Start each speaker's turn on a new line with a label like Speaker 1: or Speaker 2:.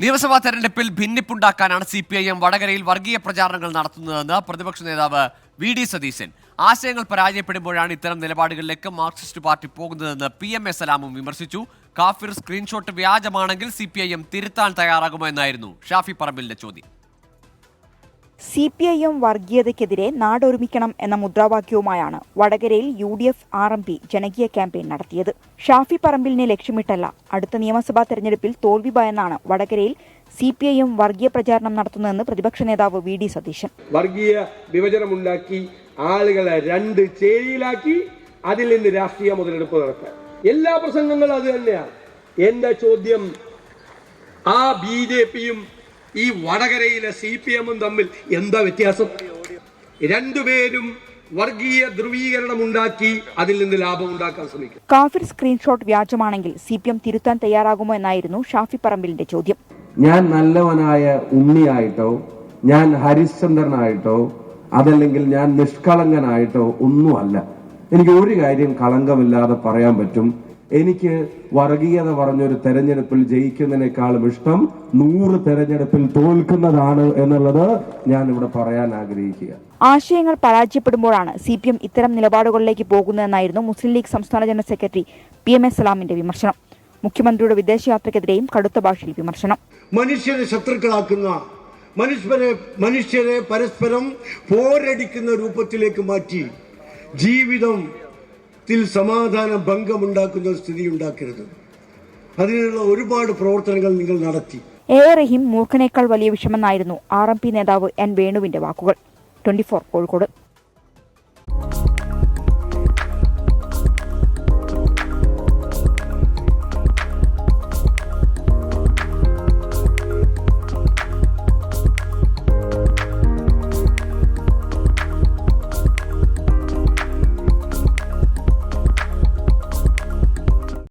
Speaker 1: നിയമസഭാ തെരഞ്ഞെടുപ്പിൽ ഭിന്നിപ്പുണ്ടാക്കാനാണ് CPIM വടകരയിൽ വർഗീയ പ്രചാരണങ്ങൾ നടത്തുന്നതെന്ന് പ്രതിപക്ഷ നേതാവ് VD സതീശൻ. ആശയങ്ങൾ പരാജയപ്പെടുമ്പോഴാണ് ഇത്തരം നിലപാടുകളിലേക്ക് മാർക്സിസ്റ്റ് പാർട്ടി പോകുന്നതെന്ന് PM സലാമും വിമർശിച്ചു. കാഫിർ സ്ക്രീൻഷോട്ട് വ്യാജമാണെങ്കിൽ CPIM തിരുത്താൻ തയ്യാറാകുമോ എന്നായിരുന്നു ഷാഫി പറമ്പിലിന്റെ ചോദ്യം.
Speaker 2: CPIM വർഗീയതയ്ക്കെതിരെ നാടൊരുമിക്കണം എന്ന മുദ്രാവാക്യവുമായാണ് വടകരയിൽ UDF RMP ജനകീയ ക്യാമ്പയിൻ നടത്തിയത്. ഷാഫി പറമ്പിലിനെ ലക്ഷ്യമിട്ടല്ല, അടുത്ത നിയമസഭാ തെരഞ്ഞെടുപ്പിൽ തോൽവി ഭയന്നാണ് വടകരയിൽ CPIM വർഗീയ പ്രചാരണം നടത്തുന്നതെന്ന് പ്രതിപക്ഷ നേതാവ് VD സതീശൻ.
Speaker 3: വർഗീയ വിഭജനമുണ്ടാക്കി ആളുകളെ രണ്ട് ചേരിയിലാക്കി അതിൽ നിന്ന് രാഷ്ട്രീയ മുതലെടുപ്പ് നടത്താൻ എല്ലാ പ്രസംഗങ്ങളും അത് തന്നെയാണ്. എന്റെ ചോദ്യം, ആ BJPയും ഈ വടകരയിലെ CPIM തമ്മിൽ എന്താ വ്യത്യാസം? രണ്ടുപേരും വർഗീയ ധ്രുവീകരണം ഉണ്ടാക്കി അതിൽ നിന്ന് ലാഭം ഉണ്ടാക്കാൻ ശ്രമിക്കും.
Speaker 2: കാഫിർ സ്ക്രീൻഷോട്ട് വ്യാജമാണെങ്കിൽ CPIM തിരുത്താൻ തയ്യാറാകുമോ എന്നായിരുന്നു ഷാഫി പറമ്പിലിന്റെ ചോദ്യം.
Speaker 4: ഞാൻ നല്ലവനായ ഉണ്ണിയായിട്ടോ, ഞാൻ ഹരിശ്ചന്ദ്രനായിട്ടോ, അതല്ലെങ്കിൽ ഞാൻ നിഷ്കളങ്കനായിട്ടോ ഒന്നുമല്ല. എനിക്ക് ഒരു കാര്യം കളങ്കമില്ലാതെ പറയാൻ പറ്റും. എനിക്ക് വർഗീയത പറഞ്ഞൊരു തെരഞ്ഞെടുപ്പിൽ ജയിക്കുന്നതിനേക്കാളും ഇഷ്ടം 100 തെരഞ്ഞെടുപ്പിൽ തോൽക്കുന്നതാണ് എന്നുള്ളത് ഞാൻ ഇവിടെ പറയാൻ ആഗ്രഹിക്കുക.
Speaker 2: ആശയങ്ങൾ പരാജയപ്പെടുമ്പോഴാണ് CPIM ഇത്തരം നിലപാടുകളിലേക്ക് പോകുന്നതെന്നായിരുന്നു മുസ്ലിം ലീഗ് സംസ്ഥാന ജനറൽ സെക്രട്ടറി PM സലാമിന്റെ വിമർശനം. മുഖ്യമന്ത്രിയുടെ വിദേശയാത്രയ്ക്കെതിരെയും കടുത്ത ഭാഷയിൽ വിമർശനം.
Speaker 5: മനുഷ്യരെ ശത്രുക്കളാക്കുന്ന, മനുഷ്യരെ പരസ്പരം പോരടിക്കുന്ന രൂപത്തിലേക്ക് മാറ്റി ജീവിതത്തിൽ സമാധാന ഭംഗമുണ്ടാക്കുന്ന ഒരു സ്ഥിതി ഉണ്ടാക്കരുത്. അതിനുള്ള ഒരുപാട് പ്രവർത്തനങ്ങൾ നിങ്ങൾ നടത്തി.
Speaker 2: റഹീം മൂർഖനേക്കാൾ വലിയ വിഷമെന്നായിരുന്നു RMP നേതാവ് N വേണുവിന്റെ വാക്കുകൾ. 24 കോഴിക്കോട്.